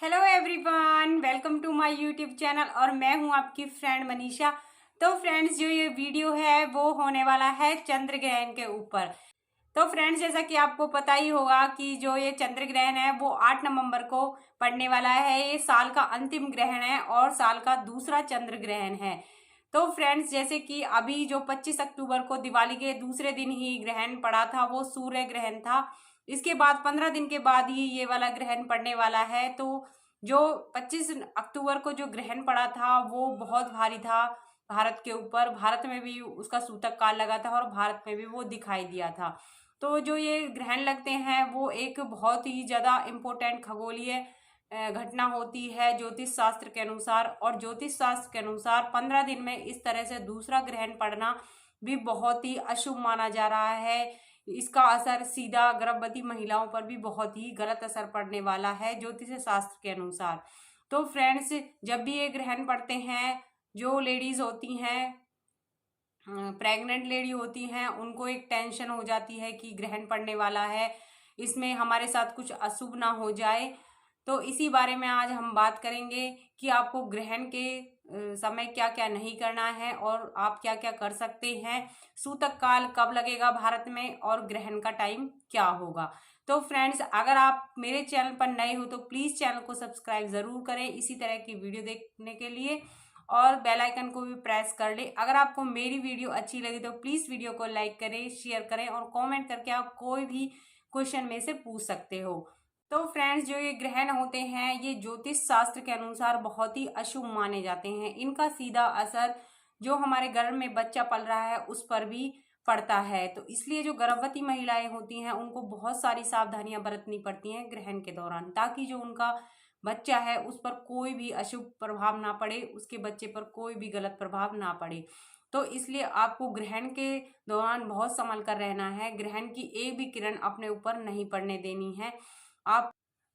Hello everyone, welcome to my YouTube channel और मैं हूं आपकी फ्रेंड मनीषा। तो फ्रेंड्स, जो ये वीडियो है वो होने वाला है चंद्र ग्रहण के ऊपर। तो फ्रेंड्स, जैसा कि आपको पता ही होगा कि जो ये चंद्र ग्रहण है वो 8 नवंबर को पड़ने वाला है। ये साल का अंतिम ग्रहण है और साल का दूसरा चंद्र ग्रहण है। तो फ्रेंड्स, जैसे कि अभी जो 25 अक्टूबर को दिवाली के दूसरे दिन ही ग्रहण पड़ा था वो सूर्य ग्रहण था। इसके बाद 15 दिन के बाद ही ये वाला ग्रहण पड़ने वाला है। तो जो 25 अक्टूबर को जो ग्रहण पड़ा था वो बहुत भारी था भारत के ऊपर। भारत में भी उसका सूतक काल लगा था और भारत में भी वो दिखाई दिया था। तो जो ये ग्रहण लगते हैं वो एक बहुत ही ज़्यादा इम्पोर्टेंट खगोलीय घटना होती है ज्योतिष शास्त्र के अनुसार। और ज्योतिष शास्त्र के अनुसार 15 दिन में इस तरह से दूसरा ग्रहण पड़ना भी बहुत ही अशुभ माना जा रहा है। इसका असर सीधा गर्भवती महिलाओं पर भी बहुत ही गलत असर पड़ने वाला है ज्योतिष शास्त्र के अनुसार। तो फ्रेंड्स, जब भी ये ग्रहण पड़ते हैं, जो लेडीज होती हैं, प्रेग्नेंट लेडी होती हैं, उनको एक टेंशन हो जाती है कि ग्रहण पड़ने वाला है, इसमें हमारे साथ कुछ अशुभ ना हो जाए। तो इसी बारे में आज हम बात करेंगे कि आपको ग्रहण के समय क्या क्या नहीं करना है और आप क्या क्या कर सकते हैं, सूतक काल कब लगेगा भारत में और ग्रहण का टाइम क्या होगा। तो फ्रेंड्स, अगर आप मेरे चैनल पर नए हो तो प्लीज़ चैनल को सब्सक्राइब ज़रूर करें इसी तरह की वीडियो देखने के लिए, और बेल आइकन को भी प्रेस कर ले। अगर आपको मेरी वीडियो अच्छी लगी तो प्लीज़ वीडियो को लाइक करें, शेयर करें और कमेंट करके आप कोई भी क्वेश्चन में से पूछ सकते हो। तो फ्रेंड्स, जो ये ग्रहण होते हैं ये ज्योतिष शास्त्र के अनुसार बहुत ही अशुभ माने जाते हैं। इनका सीधा असर जो हमारे गर्भ में बच्चा पल रहा है उस पर भी पड़ता है। तो इसलिए जो गर्भवती महिलाएं होती हैं उनको बहुत सारी सावधानियां बरतनी पड़ती हैं ग्रहण के दौरान, ताकि जो उनका बच्चा है उस पर कोई भी अशुभ प्रभाव ना पड़े, उसके बच्चे पर कोई भी गलत प्रभाव ना पड़े। तो इसलिए आपको ग्रहण के दौरान बहुत संभल कर रहना है। ग्रहण की एक भी किरण अपने ऊपर नहीं पड़ने देनी है आप।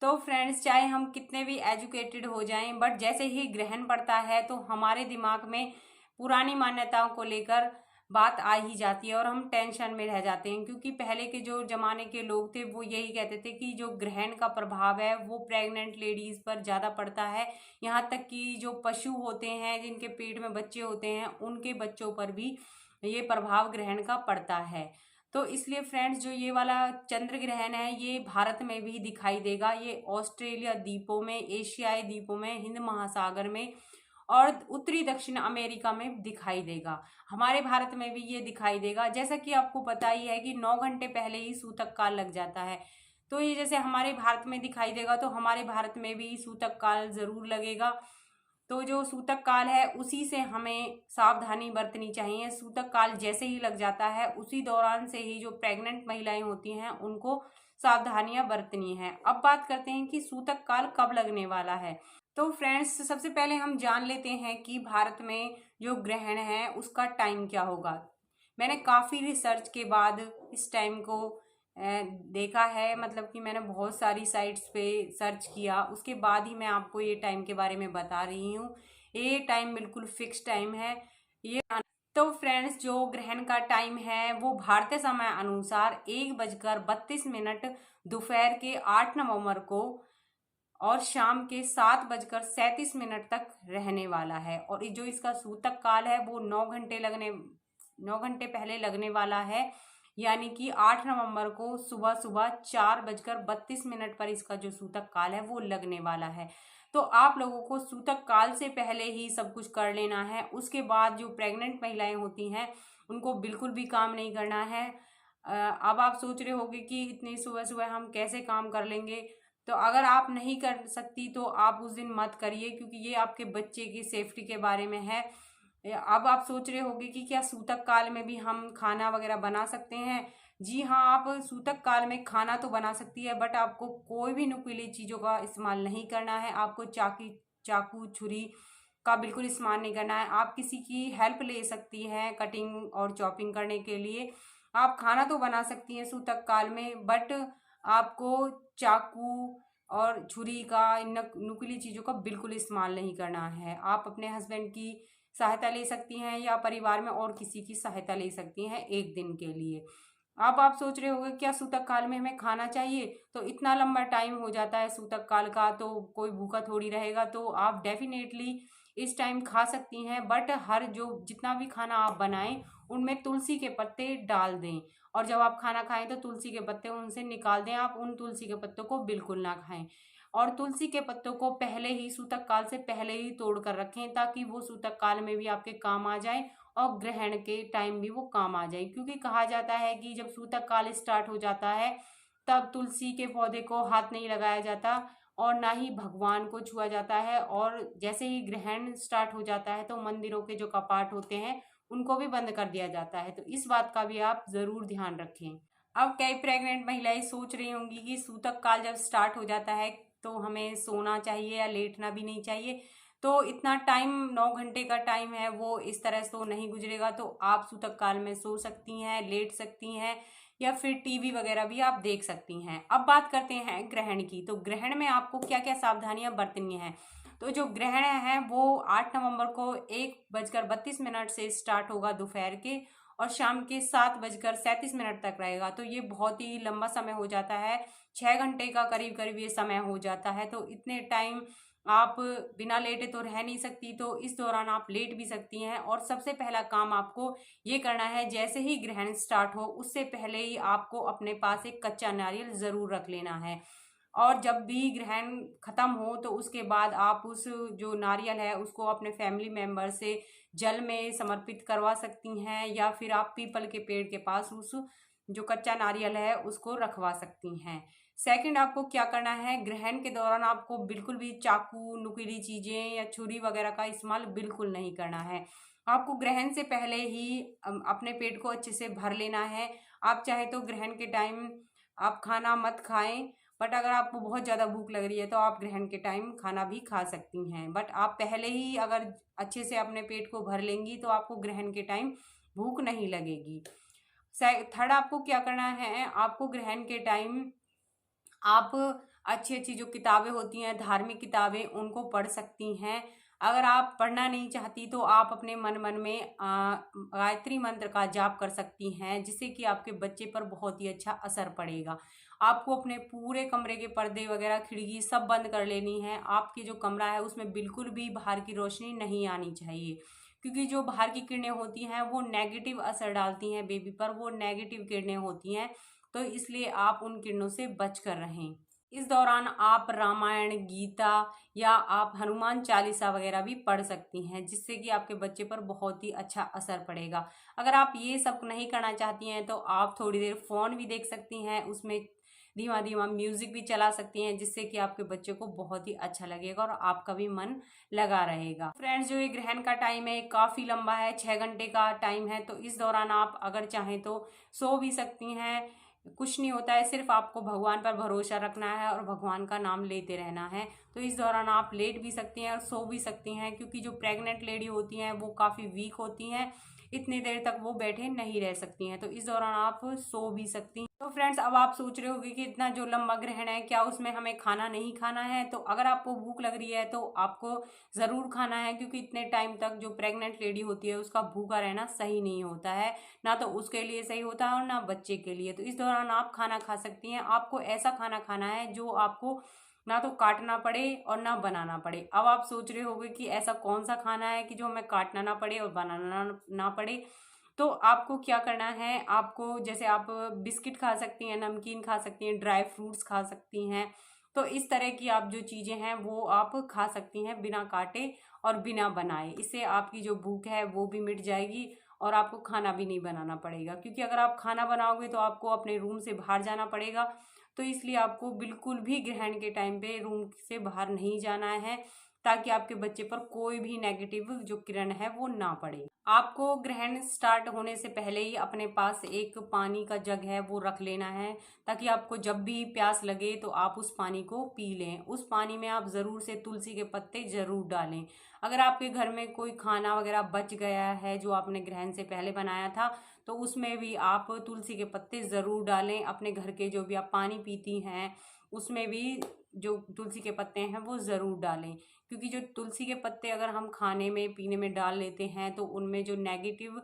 तो फ्रेंड्स, चाहे हम कितने भी एजुकेटेड हो जाएं, बट जैसे ही ग्रहण पड़ता है तो हमारे दिमाग में पुरानी मान्यताओं को लेकर बात आ ही जाती है और हम टेंशन में रह जाते हैं। क्योंकि पहले के जो जमाने के लोग थे वो यही कहते थे कि जो ग्रहण का प्रभाव है वो प्रेग्नेंट लेडीज पर ज़्यादा पड़ता है। यहाँ तक कि जो पशु होते हैं जिनके पेट में बच्चे होते हैं उनके बच्चों पर भी ये प्रभाव ग्रहण का पड़ता है। तो इसलिए फ्रेंड्स, जो ये वाला चंद्र ग्रहण है ये भारत में भी दिखाई देगा। ये ऑस्ट्रेलिया द्वीपों में, एशियाई द्वीपों में, हिंद महासागर में और उत्तरी दक्षिण अमेरिका में दिखाई देगा। हमारे भारत में भी ये दिखाई देगा। जैसा कि आपको पता ही है कि 9 घंटे पहले ही सूतक काल लग जाता है। तो ये जैसे हमारे भारत में दिखाई देगा तो हमारे भारत में भी सूतक काल जरूर लगेगा। तो जो सूतक काल है उसी से हमें सावधानी बरतनी चाहिए। सूतक काल जैसे ही लग जाता है उसी दौरान से ही जो प्रेग्नेंट महिलाएं होती हैं उनको सावधानियां बरतनी है। अब बात करते हैं कि सूतक काल कब लगने वाला है। तो फ्रेंड्स, सबसे पहले हम जान लेते हैं कि भारत में जो ग्रहण है उसका टाइम क्या होगा। मैंने काफ़ी रिसर्च के बाद इस टाइम को देखा है, मतलब कि मैंने बहुत सारी साइट्स पे सर्च किया, उसके बाद ही मैं आपको ये टाइम के बारे में बता रही हूँ। ये टाइम बिल्कुल फिक्स टाइम है ये। तो फ्रेंड्स, जो ग्रहण का टाइम है वो भारतीय समय अनुसार 1:32 दोपहर के 8 नवंबर को और शाम के 7:37 तक रहने वाला है। और जो इसका सूतक काल है वो 9 घंटे पहले लगने वाला है, यानी कि 8 नवंबर को सुबह सुबह 4:32 पर इसका जो सूतक काल है वो लगने वाला है। तो आप लोगों को सूतक काल से पहले ही सब कुछ कर लेना है। उसके बाद जो प्रेग्नेंट महिलाएं होती हैं उनको बिल्कुल भी काम नहीं करना है। अब आप सोच रहे होंगे कि इतनी सुबह सुबह हम कैसे काम कर लेंगे। तो अगर आप नहीं कर सकती तो आप उस दिन मत करिए, क्योंकि ये आपके बच्चे की सेफ्टी के बारे में है। अब आप सोच रहे होंगे कि क्या सूतक काल में भी हम खाना वगैरह बना सकते हैं। जी हाँ, आप सूतक काल में खाना तो बना सकती है, बट आपको कोई भी नुकीली चीज़ों का इस्तेमाल नहीं करना है। आपको चाकू छुरी का बिल्कुल इस्तेमाल नहीं करना है। आप किसी की हेल्प ले सकती हैं कटिंग और चॉपिंग करने के लिए। आप खाना तो बना सकती हैं सूतक काल में, बट आपको चाकू और छुरी का, इन नुकीली चीज़ों का बिल्कुल इस्तेमाल नहीं करना है। आप अपने हस्बैंड की सहायता ले सकती हैं या परिवार में और किसी की सहायता ले सकती हैं एक दिन के लिए। अब आप सोच रहे होंगे क्या सूतक काल में हमें खाना चाहिए? तो इतना लंबा टाइम हो जाता है सूतक काल का, तो कोई भूखा थोड़ी रहेगा। तो आप डेफिनेटली इस टाइम खा सकती हैं, बट हर जो जितना भी खाना आप बनाएं उनमें तुलसी के पत्ते डाल दें। और जब आप खाना खाएं तो तुलसी के पत्ते उनसे निकाल दें, आप उन तुलसी के पत्तों को बिल्कुल ना खाएं। और तुलसी के पत्तों को पहले ही सूतक काल से पहले ही तोड़ कर रखें, ताकि वो सूतक काल में भी आपके काम आ जाए और ग्रहण के टाइम भी वो काम आ जाए। क्योंकि कहा जाता है कि जब सूतक काल स्टार्ट हो जाता है तब तुलसी के पौधे को हाथ नहीं लगाया जाता और ना ही भगवान को छुआ जाता है। और जैसे ही ग्रहण स्टार्ट हो जाता है तो मंदिरों के जो कपाट होते हैं उनको भी बंद कर दिया जाता है। तो इस बात का भी आप जरूर ध्यान रखें। अब कई प्रेग्नेंट महिलाएं सोच रही होंगी कि सूतक काल जब स्टार्ट हो जाता है तो हमें सोना चाहिए या लेटना भी नहीं चाहिए। तो इतना टाइम 9 घंटे का टाइम है, वो इस तरह से तो नहीं गुजरेगा। तो आप सूतक काल में सो सकती हैं, लेट सकती हैं या फिर टीवी वगैरह भी आप देख सकती हैं। अब बात करते हैं ग्रहण की। तो ग्रहण में आपको क्या क्या सावधानियां बरतनी हैं। तो जो ग्रहण है वो 8 नवंबर को 1:32 से स्टार्ट होगा दोपहर के, और शाम के 7:37 तक रहेगा। तो ये बहुत ही लंबा समय हो जाता है, 6 घंटे का करीब करीब ये समय हो जाता है। तो इतने टाइम आप बिना लेटे तो रह नहीं सकती, तो इस दौरान आप लेट भी सकती हैं। और सबसे पहला काम आपको ये करना है, जैसे ही ग्रहण स्टार्ट हो उससे पहले ही आपको अपने पास एक कच्चा नारियल ज़रूर रख लेना है। और जब भी ग्रहण खत्म हो तो उसके बाद आप उस जो नारियल है उसको अपने फैमिली मेंबर से जल में समर्पित करवा सकती हैं, या फिर आप पीपल के पेड़ के पास उस जो कच्चा नारियल है उसको रखवा सकती हैं। सेकंड, आपको क्या करना है, ग्रहण के दौरान आपको बिल्कुल भी चाकू, नुकीली चीजें या छुरी वगैरह का इस्तेमाल बिल्कुल नहीं करना है। आपको ग्रहण से पहले ही अपने पेट को अच्छे से भर लेना है। आप चाहे तो ग्रहण के टाइम आप खाना मत खाएं, बट अगर आपको बहुत ज़्यादा भूख लग रही है तो आप ग्रहण के टाइम खाना भी खा सकती हैं। बट आप पहले ही अगर अच्छे से अपने पेट को भर लेंगी तो आपको ग्रहण के टाइम भूख नहीं लगेगी। थर्ड, आपको क्या करना है, आपको ग्रहण के टाइम आप अच्छी अच्छी जो किताबें होती हैं, धार्मिक किताबें, उनको पढ़ सकती हैं। अगर आप पढ़ना नहीं चाहती तो आप अपने मन मन में गायत्री मंत्र का जाप कर सकती हैं, जिससे कि आपके बच्चे पर बहुत ही अच्छा असर पड़ेगा। आपको अपने पूरे कमरे के पर्दे वगैरह, खिड़की सब बंद कर लेनी है। आपकी जो कमरा है उसमें बिल्कुल भी बाहर की रोशनी नहीं आनी चाहिए, क्योंकि जो बाहर की किरणें होती हैं वो नेगेटिव असर डालती हैं बेबी पर, वो नेगेटिव किरणें होती हैं। तो इसलिए आप उन किरणों से बच कर रहें। इस दौरान आप रामायण, गीता या आप हनुमान चालीसा वगैरह भी पढ़ सकती हैं, जिससे कि आपके बच्चे पर बहुत ही अच्छा असर पड़ेगा। अगर आप ये सब नहीं करना चाहती हैं तो आप थोड़ी देर फ़ोन भी देख सकती हैं, उसमें धीमा धीमा म्यूजिक भी चला सकती हैं, जिससे कि आपके बच्चे को बहुत ही अच्छा लगेगा और आपका भी मन लगा रहेगा। फ्रेंड्स, जो ये ग्रहण का टाइम है काफ़ी लंबा है, 6 घंटे का टाइम है। तो इस दौरान आप अगर चाहें तो सो भी सकती हैं। कुछ नहीं होता है, सिर्फ आपको भगवान पर भरोसा रखना है और भगवान का नाम लेते रहना है। तो इस दौरान आप लेट भी सकती हैं और सो भी सकती हैं, क्योंकि जो प्रेग्नेंट लेडी होती हैं वो काफ़ी वीक होती हैं, इतनी देर तक वो बैठे नहीं रह सकती हैं। तो इस दौरान आप सो भी सकती हैं। तो फ्रेंड्स, अब आप सोच रहे होंगे कि इतना जो लंबा ग्रहण है क्या उसमें हमें खाना नहीं खाना है। तो अगर आपको भूख लग रही है तो आपको ज़रूर खाना है, क्योंकि इतने टाइम तक जो प्रेग्नेंट लेडी होती है उसका भूखा रहना सही नहीं होता है, ना तो उसके लिए सही होता है और ना बच्चे के लिए। तो इस दौरान आप खाना खा सकती हैं। आपको ऐसा खाना खाना है जो आपको ना तो काटना पड़े और ना बनाना पड़े। अब आप सोच रहे होंगे कि ऐसा कौन सा खाना है कि जो हमें काटना ना पड़े और बनाना ना पड़े। तो आपको क्या करना है, आपको जैसे आप बिस्किट खा सकती हैं, नमकीन खा सकती हैं, ड्राई फ्रूट्स खा सकती हैं। तो इस तरह की आप जो चीज़ें हैं वो आप खा सकती हैं बिना काटे और बिना बनाए। इससे आपकी जो भूख है वो भी मिट जाएगी और आपको खाना भी नहीं बनाना पड़ेगा, क्योंकि अगर आप खाना बनाओगे तो आपको अपने रूम से बाहर जाना पड़ेगा। तो इसलिए आपको बिल्कुल भी ग्रहण के टाइम पे रूम से बाहर नहीं जाना है, ताकि आपके बच्चे पर कोई भी नेगेटिव जो किरण है वो ना पड़े। आपको ग्रहण स्टार्ट होने से पहले ही अपने पास एक पानी का जग है वो रख लेना है, ताकि आपको जब भी प्यास लगे तो आप उस पानी को पी लें। उस पानी में आप ज़रूर से तुलसी के पत्ते ज़रूर डालें। अगर आपके घर में कोई खाना वगैरह बच गया है जो आपने ग्रहण से पहले बनाया था, तो उसमें भी आप तुलसी के पत्ते ज़रूर डालें। अपने घर के जो भी आप पानी पीती हैं उसमें भी जो तुलसी के पत्ते हैं वो ज़रूर डालें, क्योंकि जो तुलसी के पत्ते अगर हम खाने में, पीने में डाल लेते हैं तो उनमें जो नेगेटिव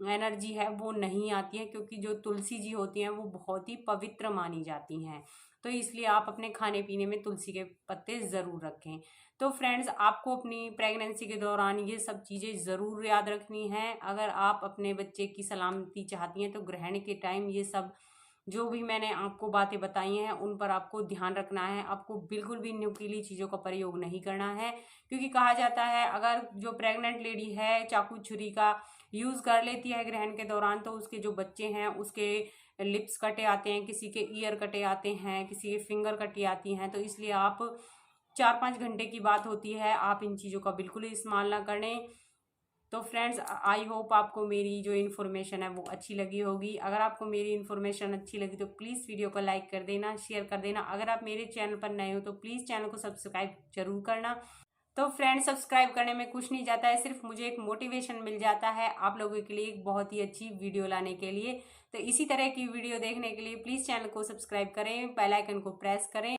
एनर्जी है वो नहीं आती है, क्योंकि जो तुलसी जी होती हैं वो बहुत ही पवित्र मानी जाती हैं। तो इसलिए आप अपने खाने पीने में तुलसी के पत्ते ज़रूर रखें। तो फ्रेंड्स, आपको अपनी प्रेगनेंसी के दौरान ये सब चीज़ें ज़रूर याद रखनी है। अगर आप अपने बच्चे की सलामती चाहती हैं तो ग्रहण के टाइम ये सब जो भी मैंने आपको बातें बताई हैं उन पर आपको ध्यान रखना है। आपको बिल्कुल भी नुकीली चीज़ों का प्रयोग नहीं करना है, क्योंकि कहा जाता है अगर जो प्रेग्नेंट लेडी है चाकू छुरी का यूज़ कर लेती है ग्रहण के दौरान तो उसके जो बच्चे हैं उसके लिप्स कटे आते हैं, किसी के ईयर कटे आते हैं, किसी के फिंगर कटी आती हैं। तो इसलिए आप 4-5 घंटे की बात होती है, आप इन चीज़ों का बिल्कुल इस्तेमाल ना करें। तो फ्रेंड्स, आई होप आपको मेरी जो इन्फॉर्मेशन है वो अच्छी लगी होगी। अगर आपको मेरी इन्फॉर्मेशन अच्छी लगी तो प्लीज़ वीडियो को लाइक कर देना, शेयर कर देना। अगर आप मेरे चैनल पर नए हो तो प्लीज़ चैनल को सब्सक्राइब जरूर करना। तो फ्रेंड्स, सब्सक्राइब करने में कुछ नहीं जाता है, सिर्फ मुझे एक मोटिवेशन मिल जाता है आप लोगों के लिए एक बहुत ही अच्छी वीडियो लाने के लिए। तो इसी तरह की वीडियो देखने के लिए प्लीज़ चैनल को सब्सक्राइब करें, बेल आइकन को प्रेस करें।